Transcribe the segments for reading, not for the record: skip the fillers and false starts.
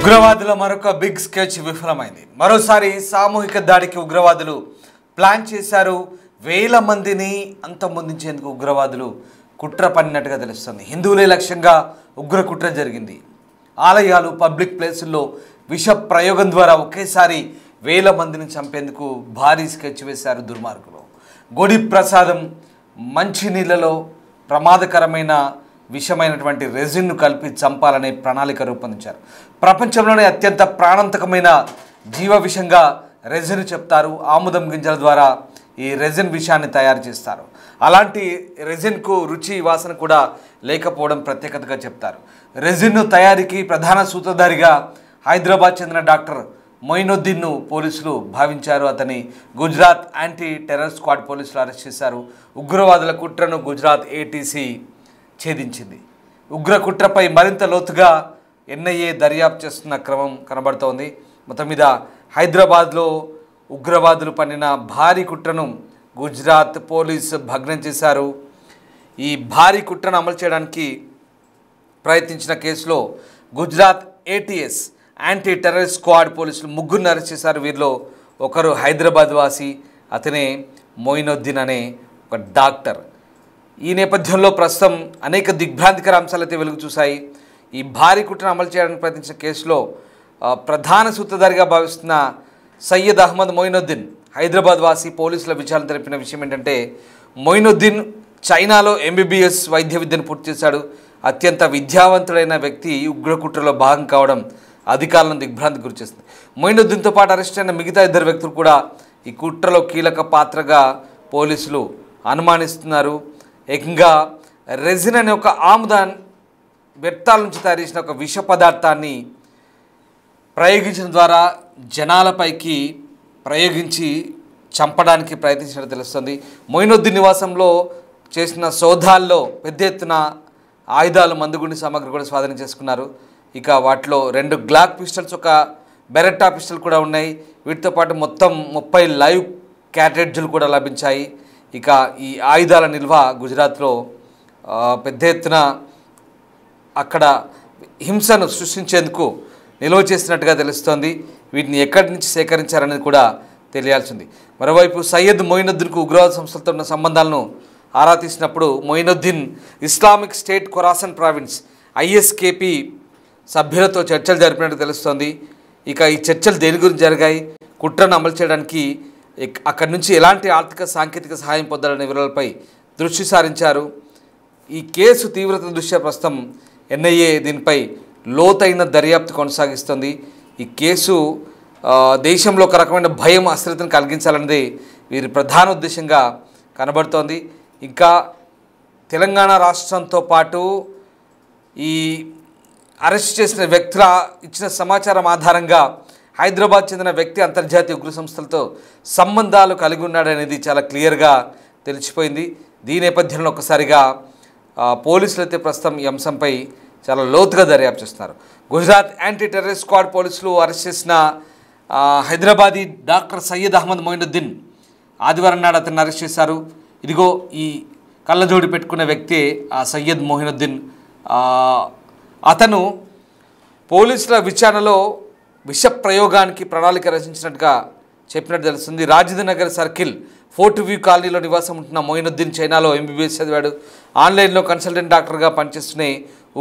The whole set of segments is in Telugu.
ఉగ్రవాదుల మరొక బిగ్ స్కెచ్ విఫలమైంది. మరోసారి సామూహిక దాడికి ఉగ్రవాదులు ప్లాన్ చేశారు. వేల మందిని అంతమొందించేందుకు ఉగ్రవాదులు కుట్ర పన్నినట్టుగా తెలుస్తుంది. హిందువులే లక్ష్యంగా ఉగ్ర కుట్ర జరిగింది. ఆలయాలు, పబ్లిక్ ప్లేసుల్లో విష ప్రయోగం ద్వారా ఒకేసారి వేల మందిని చంపేందుకు భారీ స్కెచ్ వేశారు దుర్మార్గులు. గొడి ప్రసాదం మంచినీళ్ళలో ప్రమాదకరమైన విషమైనటువంటి రెజిన్ను కలిపి చంపాలనే ప్రణాళిక రూపొందించారు. ప్రపంచంలోనే అత్యంత ప్రాణాంతకమైన జీవ విషంగా రెజిన్ చెప్తారు. ఆముదం గింజల ద్వారా ఈ రెజిన్ విషాన్ని తయారు చేస్తారు. అలాంటి రెజిన్కు రుచి, వాసన కూడా లేకపోవడం ప్రత్యేకతగా చెప్తారు. రెజిన్ను తయారీకి ప్రధాన సూత్రధారిగా హైదరాబాద్ చెందిన డాక్టర్ మొయినుద్దీన్ను పోలీసులు భావించారు. అతని గుజరాత్ యాంటీ టెర్రర్ స్క్వాడ్ పోలీసులు అరెస్ట్ చేశారు. ఉగ్రవాదుల కుట్రను గుజరాత్ ఏటీసీ ఛేదించింది. ఉగ్ర కుట్రపై మరింత లోతుగా ఎన్ఐఏ దర్యాప్తు చేస్తున్న క్రమం కనబడుతోంది. మొత్తం మీద హైదరాబాద్లో ఉగ్రవాదులు పన్నిన భారీ కుట్రను గుజరాత్ పోలీసు భగ్నం చేశారు. ఈ భారీ కుట్రను అమలు చేయడానికి ప్రయత్నించిన కేసులో Gujarat ATS anti terror squad పోలీసులు ముగ్గురిని అరెస్ట్ చేశారు. వీరిలో ఒకరు హైదరాబాద్ వాసి, అతనే మొయినుద్దీన్ అనే ఒక డాక్టర్. ఈ నేపథ్యంలో ప్రస్తుతం అనేక దిగ్భ్రాంతికర అంశాలు అయితే వెలుగు చూశాయి. ఈ భారీ కుట్రను అమలు చేయడానికి ప్రయత్నించిన కేసులో ప్రధాన సూత్రధారిగా భావిస్తున్న సయ్యద్ అహ్మద్ మొయినుద్దీన్ హైదరాబాద్ వాసి పోలీసుల విచారణ తెలిపిన విషయం ఏంటంటే, మొయినుద్దీన్ చైనాలో ఎంబీబీఎస్ వైద్య విద్యను పూర్తి చేశాడు. అత్యంత విద్యావంతుడైన వ్యక్తి ఉగ్ర కుట్రలో భాగం కావడం అధికారులను దిగ్భ్రాంతికి గురిచేస్తుంది. మొయినుద్దీన్తో పాటు అరెస్ట్ అయిన మిగతా ఇద్దరు వ్యక్తులు కూడా ఈ కుట్రలో కీలక పాత్రగా పోలీసులు అనుమానిస్తున్నారు. ఏకంగా రెజిన్ అనే ఒక ఆముదాన్ వ్యర్థాల నుంచి తయారు చేసిన ఒక విష పదార్థాన్ని ప్రయోగించడం ద్వారా జనాలపైకి ప్రయోగించి చంపడానికి ప్రయత్నించినట్టు తెలుస్తుంది. మొయినుద్దీన్ నివాసంలో చేసిన సోదాల్లో పెద్ద ఎత్తున ఆయుధాలు, మందుగుండి సామాగ్రి కూడా స్వాధీనం చేసుకున్నారు. ఇక వాటిలో 2 గ్లాక్ పిస్టల్స్, ఒక బెరెట్టా పిస్టల్ కూడా ఉన్నాయి. వీటితో పాటు మొత్తం 30 లైవ్ క్యాట్రిడ్జ్లు కూడా లభించాయి. ఇక ఈ ఆయుధాల నిల్వ గుజరాత్లో పెద్ద ఎత్తున అక్కడ హింసను సృష్టించేందుకు నిల్వ చేసినట్టుగా తెలుస్తోంది. వీటిని ఎక్కడి నుంచి సేకరించారనేది కూడా తెలియాల్సింది. మరోవైపు సయ్యద్ మొయినుద్దీన్కు ఉగ్రవాద సంస్థలతో ఉన్న సంబంధాలను ఆరా తీసినప్పుడు Moinuddin Islamic state Khorasan province ISKP సభ్యులతో చర్చలు జరిపినట్టు తెలుస్తోంది. ఇక ఈ చర్చలు దేని గురించి జరిగాయి, కుట్రను అమలు చేయడానికి అక్కడి నుంచి ఎలాంటి ఆర్థిక, సాంకేతిక సహాయం పొందాలనే వివరాలపై దృష్టి సారించారు. ఈ కేసు తీవ్రత దృష్ట్యా ప్రస్తుతం ఎన్ఐఏ దీనిపై లోతైన దర్యాప్తు కొనసాగిస్తుంది. ఈ కేసు దేశంలో ఒక రకమైన భయం, అస్థిరతను కలిగించాలన్నది వీరి ప్రధాన ఉద్దేశంగా కనబడుతోంది. ఇంకా తెలంగాణ రాష్ట్రంతో పాటు ఈ అరెస్ట్ చేసిన వ్యక్తుల ఇచ్చిన సమాచారం ఆధారంగా హైదరాబాద్ చెందిన వ్యక్తి అంతర్జాతీయ ఉగ్ర సంస్థలతో సంబంధాలు కలిగి ఉన్నాడనేది చాలా క్లియర్గా తెలిసిపోయింది. దీని నేపథ్యంలో ఒకసారిగా పోలీసులు అయితే ప్రస్తుతం ఈ అంశంపై చాలా లోతుగా దర్యాప్తు చేస్తున్నారు. గుజరాత్ యాంటీ టెర్రర్ స్క్వాడ్ పోలీసులు అరెస్ట్ చేసిన హైదరాబాదీ డాక్టర్ సయ్యద్ అహ్మద్ మొయినుద్దీన్ ఆదివారం నాడు అతన్ని అరెస్ట్ చేశారు. ఇదిగో ఈ కళ్ళజోడి పెట్టుకున్న వ్యక్తి ఆ సయ్యద్ మొయినుద్దీన్. అతను పోలీసుల విచారణలో విష ప్రయోగానికి ప్రణాళిక రచించినట్టుగా చెప్పినట్టు తెలుస్తుంది. Rajendra Nagar circle fort view కాలనీలో నివాసం ఉంటున్న మొయినుద్దీన్ చైనాలో ఎంబీబీఎస్ చదివాడు. ఆన్లైన్లో కన్సల్టెంట్ డాక్టర్గా పనిచేస్తున్న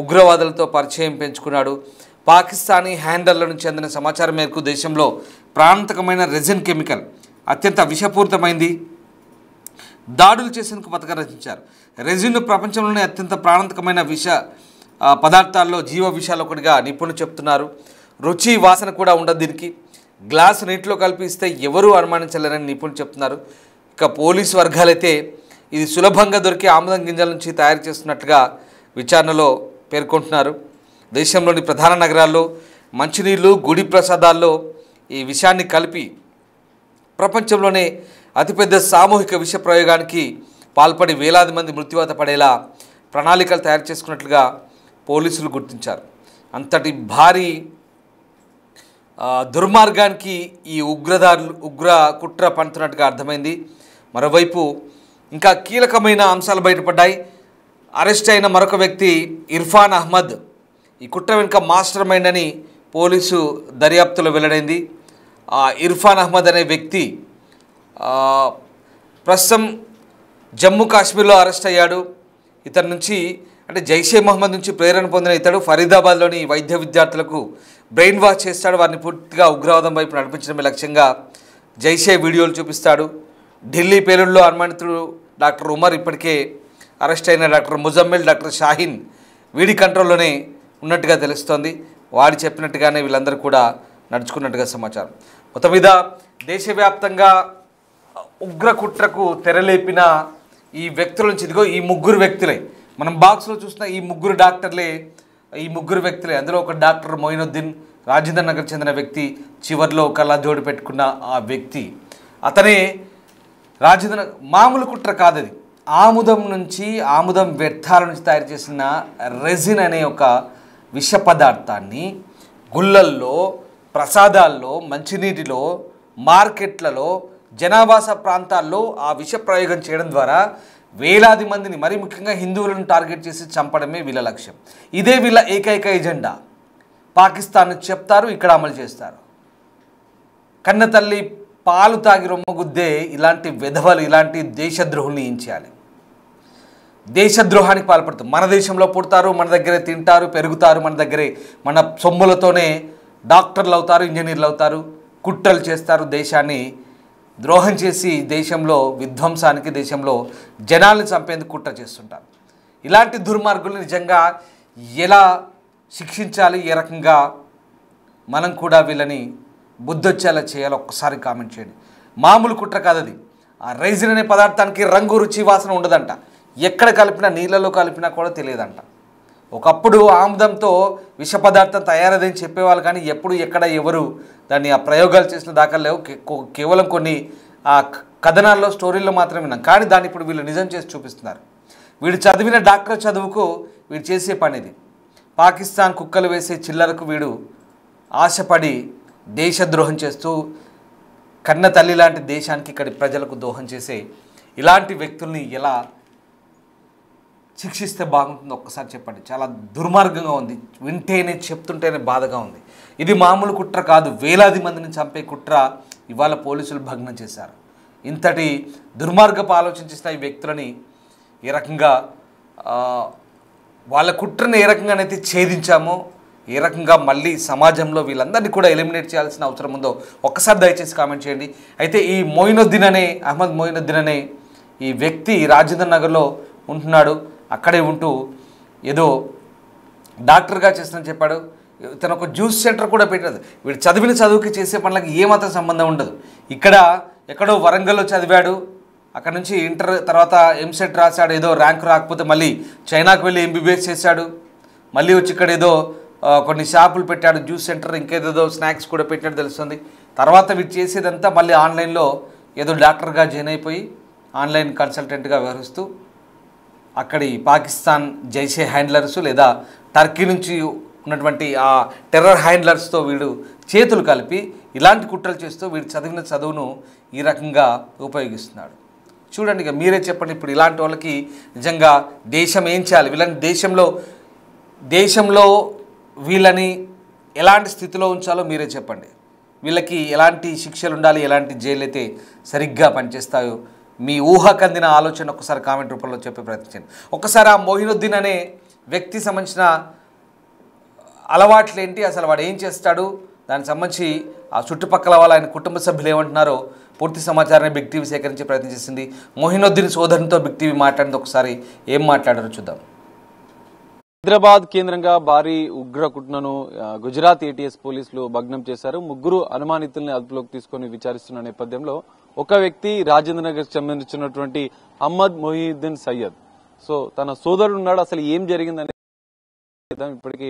ఉగ్రవాదులతో పరిచయం పెంచుకున్నాడు. పాకిస్తానీ హ్యాండర్ల నుంచి అందిన సమాచారం మేరకు దేశంలో ప్రాణాంతకమైన రెజిన్ కెమికల్ అత్యంత విషపూరితమైంది దాడులు చేసేందుకు పథకం రచించారు. రెజిన్ ప్రపంచంలోనే అత్యంత ప్రాణాంతకమైన విష పదార్థాల్లో జీవ విషయాలు ఒకటిగా నిపుణులు చెప్తున్నారు. రుచి, వాసన కూడా ఉండదు దీనికి. గ్లాసు నీటిలో కలిపి ఇస్తే ఎవరూ అనుమానించలేరని నిపుణులు చెప్తున్నారు. ఇక పోలీసు వర్గాలైతే ఇది సులభంగా దొరికే ఆముదం గింజల నుంచి తయారు చేస్తున్నట్లుగా విచారణలో పేర్కొంటున్నారు. దేశంలోని ప్రధాన నగరాల్లో మంచినీళ్ళు, గుడి ప్రసాదాల్లో ఈ విషయాన్ని కలిపి ప్రపంచంలోనే అతిపెద్ద సామూహిక విష ప్రయోగానికి పాల్పడి వేలాది మంది మృత్యువాత పడేలా ప్రణాళికలు తయారు చేసుకున్నట్లుగా పోలీసులు గుర్తించారు. అంతటి భారీ దుర్మార్గానికి ఈ ఉగ్ర కుట్ర పంతున్నట్టుగా అర్థమైంది. మరోవైపు ఇంకా కీలకమైన అంశాలు బయటపడ్డాయి. అరెస్ట్ అయిన మరొక వ్యక్తి ఇర్ఫాన్ అహ్మద్ ఈ కుట్ర వెనుక మాస్టర్ మైండ్ అని పోలీసు దర్యాప్తులో వెల్లడైంది. ఇర్ఫాన్ అహ్మద్ అనే వ్యక్తి ప్రస్తుతం జమ్మూ కాశ్మీర్లో అరెస్ట్ అయ్యాడు. ఇతని నుంచి అంటే జైషే మహమ్మద్ నుంచి ప్రేరణ పొందిన ఇతడు ఫరీదాబాద్లోని వైద్య విద్యార్థులకు బ్రెయిన్ వాష్ చేస్తాడు. వారిని పూర్తిగా ఉగ్రవాదం వైపు నడిపించడమే లక్ష్యంగా జైషే వీడియోలు చూపిస్తాడు. ఢిల్లీ పేలుడులో అనుమానితుడు డాక్టర్ ఉమర్ ఇప్పటికే అరెస్ట్ అయిన డాక్టర్ ముజమ్మిల్, డాక్టర్ షాహీన్ వీడి కంట్రోల్లోనే ఉన్నట్టుగా తెలుస్తోంది. వాడి చెప్పినట్టుగానే వీళ్ళందరూ కూడా నడుచుకున్నట్టుగా సమాచారం. మొత్తం మీద దేశవ్యాప్తంగా ఉగ్ర కుట్రకు తెరలేపిన ఈ వ్యక్తుల నుంచి ఇదిగో ఈ ముగ్గురు వ్యక్తులే మనం బాక్స్లో చూసిన ఈ ముగ్గురు డాక్టర్లే, ఈ ముగ్గురు వ్యక్తులే. అందులో ఒక డాక్టర్ మొయినుద్దీన్ రాజేంద్ర నగర్ చెందిన వ్యక్తి, చివరిలో కళ్ళజోడు పెట్టుకున్న ఆ వ్యక్తి అతనే రాజేంద్ర. మామూలు కుట్ర కాదు అది. ఆముదం వ్యర్థాల నుంచి తయారు చేసిన రెజిన్ అనే ఒక విష పదార్థాన్ని గుళ్ళల్లో, ప్రసాదాల్లో, మంచినీటిలో, మార్కెట్లలో, జనావాస ప్రాంతాల్లో ఆ విష ప్రయోగం చేయడం ద్వారా వేలాది మందిని, మరీ ముఖ్యంగా హిందువులను టార్గెట్ చేసి చంపడమే వీళ్ళ లక్ష్యం. ఇదే వీళ్ళ ఏకైక ఎజెండా. పాకిస్తాన్ చెప్తారు, ఇక్కడ అమలు చేస్తారు. కన్న తల్లి పాలు తాగి రొమ్మగుద్దే ఇలాంటి వెధవలు, ఇలాంటి దేశద్రోహుల్ని ఏం చేయాలి? దేశద్రోహానికి పాల్పడుతారు. మన దేశంలో పుడతారు, మన దగ్గరే తింటారు, పెరుగుతారు, మన దగ్గరే మన సొమ్ములతోనే డాక్టర్లు అవుతారు, ఇంజనీర్లు అవుతారు, కుట్రలు చేస్తారు, దేశాన్ని ద్రోహం చేసి దేశంలో విధ్వంసానికి, దేశంలో జనాల్ని చంపేందుకు కుట్ర చేస్తుంటారు. ఇలాంటి దుర్మార్గులు నిజంగా ఎలా శిక్షించాలి, ఏ రకంగా మనం కూడా వీళ్ళని బుద్ధొచ్చేలా చేయాలో ఒక్కసారి కామెంట్ చేయండి. మామూలు కుట్ర కాదు అది. ఆ రైజిన్ అనే పదార్థానికి రంగు, రుచి, వాసన ఉండదంట. ఎక్కడ కలిపినా, నీళ్ళలో కలిపినా కూడా తెలియదంట. ఒకప్పుడు ఆముదంతో విష పదార్థం తయారదని చెప్పేవాళ్ళు, కానీ ఎప్పుడు ఎక్కడ ఎవరు దాన్ని ఆ ప్రయోగాలు చేసిన దాఖలు లేవు. కేవలం కొన్ని ఆ కథనాల్లో, స్టోరీల్లో మాత్రమే విన్నాం. కానీ దాన్ని ఇప్పుడు వీళ్ళు నిజం చేసి చూపిస్తున్నారు. వీడు చదివిన డాక్టర్ చదువుకు వీడు చేసే పని ఇది. పాకిస్తాన్ కుక్కలు వేసే చిల్లరకు వీడు ఆశపడి దేశద్రోహం చేస్తూ కన్న తల్లి లాంటి దేశానికి, ఇక్కడి ప్రజలకు ద్రోహం చేసే ఇలాంటి వ్యక్తుల్ని ఎలా శిక్షిస్తే బాగుంటుందో ఒక్కసారి చెప్పండి. చాలా దుర్మార్గంగా ఉంది. వింటేనే, చెప్తుంటేనే బాధగా ఉంది. ఇది మామూలు కుట్ర కాదు. వేలాది మందిని చంపే కుట్ర ఇవాళ పోలీసులు భగ్నం చేశారు. ఇంతటి దుర్మార్గపు ఆలోచించిన ఈ వ్యక్తులని ఏ రకంగా వాళ్ళ కుట్రని ఏ రకంగానైతే ఛేదించామో, ఏ రకంగా మళ్ళీ సమాజంలో వీళ్ళందరినీ కూడా ఎలిమినేట్ చేయాల్సిన అవసరం ఉందో ఒక్కసారి దయచేసి కామెంట్ చేయండి. అయితే ఈ అహ్మద్ మొయినుద్దీన్ అనే ఈ వ్యక్తి రాజేంద్ర నగర్లో ఉంటున్నాడు. అక్కడే ఉంటూ ఏదో డాక్టర్గా చేస్తుందని చెప్పాడు. తను ఒక జ్యూస్ సెంటర్ కూడా పెట్టాడు. వీడు చదివిన చదువుకి చేసే పనులకి ఏమాత్రం సంబంధం ఉండదు. ఇక్కడ ఎక్కడో వరంగల్లో చదివాడు, అక్కడ నుంచి ఇంటర్ తర్వాత ఎంసెట్ రాశాడు, ఏదో ర్యాంక్ రాకపోతే మళ్ళీ చైనాకు వెళ్ళి ఎంబీబీఎస్ చేశాడు. మళ్ళీ వచ్చి ఇక్కడ ఏదో కొన్ని షాపులు పెట్టాడు, జ్యూస్ సెంటర్, ఇంకేదో స్నాక్స్ కూడా పెట్టాడు తెలుస్తుంది. తర్వాత వీడు చేసేదంతా మళ్ళీ ఆన్లైన్లో ఏదో డాక్టర్గా జాయిన్ అయిపోయి ఆన్లైన్ కన్సల్టెంట్గా వ్యవహరిస్తూ అక్కడి పాకిస్తాన్ జైషే హ్యాండ్లర్స్ లేదా టర్కీ నుంచి ఉన్నటువంటి ఆ టెర్రర్ హ్యాండ్లర్స్తో వీడు చేతులు కలిపి ఇలాంటి కుట్రలు చేస్తూ వీడు చదివిన చదువును ఈ రకంగా ఉపయోగిస్తున్నాడు. చూడండి, ఇక మీరే చెప్పండి. ఇప్పుడు ఇలాంటి వాళ్ళకి నిజంగా దేశం ఏం చేయాలి? వీళ్ళని దేశంలో వీళ్ళని ఎలాంటి స్థితిలో ఉంచాలో మీరే చెప్పండి. వీళ్ళకి ఎలాంటి శిక్షలు ఉండాలి, ఎలాంటి జైలు అయితే సరిగ్గా పనిచేస్తాయో మీ ఊహకందిన ఆలోచన ఒకసారి కామెంట్ రూపంలో చెప్పే ప్రయత్నించండి. ఒకసారి ఆ మొయినుద్దీన్ అనే వ్యక్తి సంబంధించిన అలవాట్లు ఏంటి, అసలు వాడు ఏం చేస్తాడు, దానికి సంబంధించి ఆ చుట్టుపక్కల వాళ్ళ ఆయన కుటుంబ సభ్యులు ఏమంటున్నారో పూర్తి సమాచారాన్ని బిగ్ టీవీ సేకరించే ప్రయత్నం చేసింది. మొయినుద్దీన్ సోదరునితో బిగ్ టీవీ మాట్లాడింది. ఒకసారి ఏం మాట్లాడారో చూద్దాం. హైదరాబాద్ కేంద్రంగా భారీ ఉగ్ర కుట్రను గుజరాత్ ఏటీఎస్ పోలీసులు భగ్నం చేశారు. ముగ్గురు అనుమానితుల్ని అదుపులోకి తీసుకుని విచారిస్తున్న నేపథ్యంలో ఒక వ్యక్తి రాజేంద్ర నగర్ సంబంధించినటువంటి అహ్మద్ మొయినుద్దీన్ సయ్యద్, సో తన సోదరుడు ఉన్నాడు. అసలు ఏం జరిగిందని ఇప్పటికే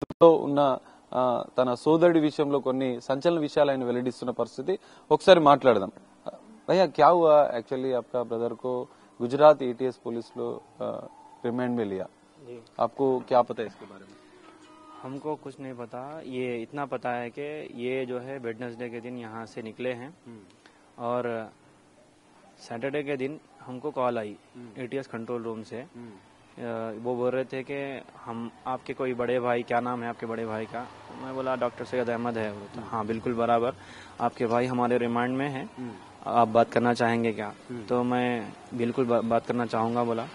అందులో ఉన్న తన సోదరుడి విషయంలో కొన్ని సంచలన విషయాలు ఆయన వెల్లడిస్తున్న పరిస్థితి. ఒకసారి మాట్లాడదాం. భయ్యా, క్యా హువా యాక్చువల్లీ आपका ब्रदर को गुजरात एटीएस पुलिस लो रिमांड में लिया, आपको क्या पता है इसके बारे में? हमको कुछ नहीं पता, ये इतना पता है कि ये जो है वेडनेसडे के दिन यहाँ से निकले हैं और सैटरडे के दिन हमको कॉल आई एटीएस कंट्रोल रूम से। वो बोल रहे थे कि हम आपके कोई बड़े भाई, क्या नाम है आपके बड़े भाई का, तो मैं बोला डॉक्टर सैयद अहमद है। वो तो हाँ बिल्कुल बराबर, आपके भाई हमारे रिमांड में हैं, आप बात करना चाहेंगे क्या? तो मैं बिल्कुल बात करना चाहूँगा बोला।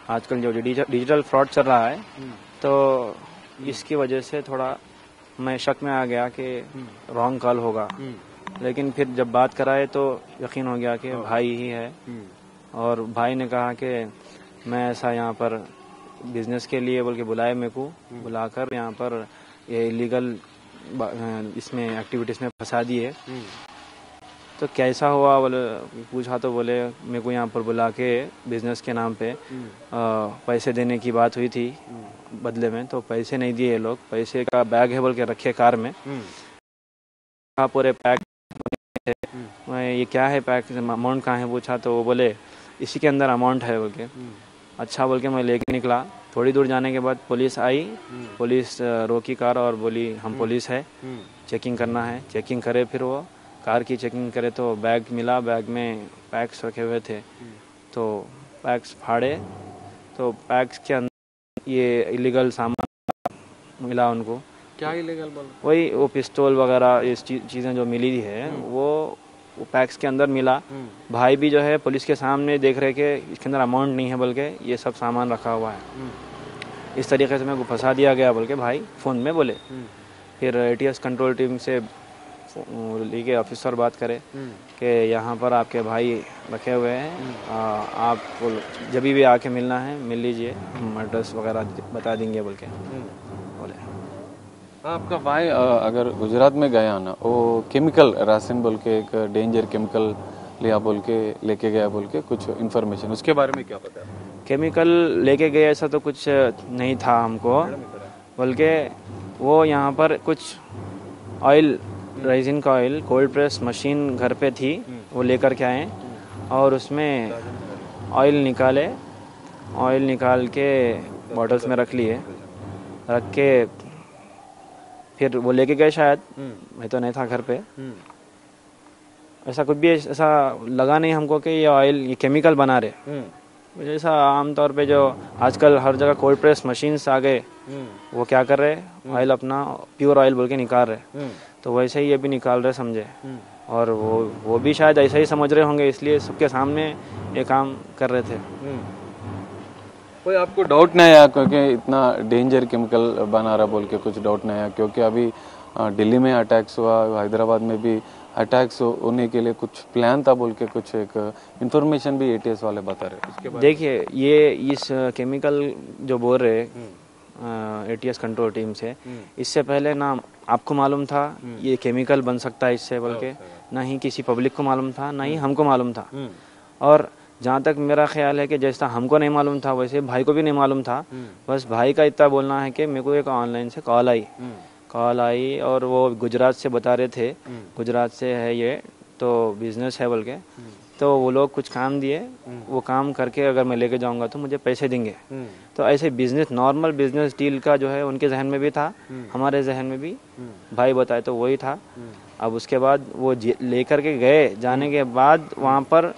आजकल जो डिजिटल फ्रॉड चल रहा है तो इसकी वजह से थोड़ा मैं शक में आ गया कि रॉन्ग कॉल होगा, लेकिन फिर जब बात कराए तो यकीन हो गया कि भाई ही है। और भाई ने कहा कि मैं ऐसा यहाँ पर बिजनेस के लिए बोल के बुलाए, मेरे को बुलाकर यहाँ पर ये इलीगल इसमें एक्टिविटीज में फंसा दिए। तो कैसा हुआ बोले, पूछा तो बोले मेरे को यहाँ पर बुला के बिजनेस के नाम पे पैसे देने की बात हुई थी बदले में, तो पैसे नहीं दिए ये लोग। पैसे का बैग है बोल के रखे कार में, पूरे पैक थे। मैं ये क्या है पैक, अमाउंट कहाँ है पूछा तो वो बोले इसी के अंदर अमाउंट है बोल के। अच्छा बोल के मैं लेके निकला। थोड़ी दूर जाने के बाद पुलिस आई, पुलिस रोकी कार और बोली हम पुलिस है, चेकिंग करना है। चेकिंग करे, फिर वो कार की चेकिंग करे तो बैग मिला, बैग में पैक्स रखे हुए थे। तो पैक्स फाड़े तो पैक्स के अंदर ये इलीगल सामान मिला उनको। क्या इलीगल बोल? वही वो पिस्तौल वगैरह ये चीज़ें जो मिली है वो पैक्स के अंदर मिला। भाई भी जो है पुलिस के सामने देख रहे कि इसके अंदर अमाउंट नहीं है बोल के ये सब सामान रखा हुआ है। इस तरीके से मेरे को फंसा दिया गया बोल के भाई फ़ोन में बोले। फिर एटीएस कंट्रोल टीम से लेके ऑफिसर बात करे कि यहाँ पर आपके भाई रखे हुए हैं, आपको जब भी आके मिलना है मिल लीजिए, हम एड्रेस वगैरह बता देंगे बोल के बोले। आपका भाई अगर गुजरात में गया ना, वो केमिकल राशन बोल के एक डेंजर केमिकल लिया बोल के लेके गया बोल के कुछ इन्फॉर्मेशन, उसके बारे में क्या पता है? केमिकल लेके गए ऐसा तो कुछ नहीं था हमको, बल्कि वो यहाँ पर कुछ ऑयल, रेजिन का ऑयल, कोल्ड प्रेस मशीन घर पे थी, वो लेकर के आए और उसमें ऑयल निकाल के बॉटल्स में रख लिए, रख के फिर वो लेके गए शायद, मैं तो नहीं था घर पे। ऐसा कुछ भी ऐसा लगा नहीं हमको कि ये ऑयल ये केमिकल बना रहे। जैसा आमतौर पे जो आजकल हर जगह कोल्ड प्रेस मशीन्स आ गए, वो क्या कर रहे ऑयल अपना प्योर ऑयल बोल के निकाल रहे, तो वैसे ही ये भी निकाल रहे समझे। और वो भी शायद ऐसा ही समझ रहे होंगे, इसलिए सबके सामने ये काम कर रहे थे। कोई आपको डाउट नहीं आया क्योंकि इतना डेंजर केमिकल बना रहा बोल के कुछ डाउट नहीं आया? क्योंकि अभी दिल्ली में अटैक्स हुआ, हैदराबाद में भी अटैक्स होने के लिए कुछ प्लान था बोल के कुछ एक इन्फॉर्मेशन भी एटीएस वाले बता रहे। उसके बाद देखिए ये इस केमिकल जो बोल रहे एटीएस कंट्रोल टीम से, इससे पहले ना आपको मालूम था ये केमिकल बन सकता है इससे बोल के, ना ही किसी पब्लिक को मालूम था, ना ही हमको मालूम था। और जहाँ तक मेरा ख्याल है कि जैसा हमको नहीं मालूम था वैसे भाई को भी नहीं मालूम था। बस भाई का इतना बोलना है कि मेरे को एक ऑनलाइन से कॉल आई और वो गुजरात से बता रहे थे, गुजरात से है ये तो बिजनेस है बोल के। तो वो लोग कुछ काम दिए, वो काम करके अगर मैं लेके जाऊंगा तो मुझे पैसे देंगे। तो ऐसे बिजनेस, नॉर्मल बिजनेस डील का जो है उनके जहन में भी था, हमारे जहन में भी भाई बताए तो वही था। अब उसके बाद वो लेकर के गए, जाने के बाद वहाँ पर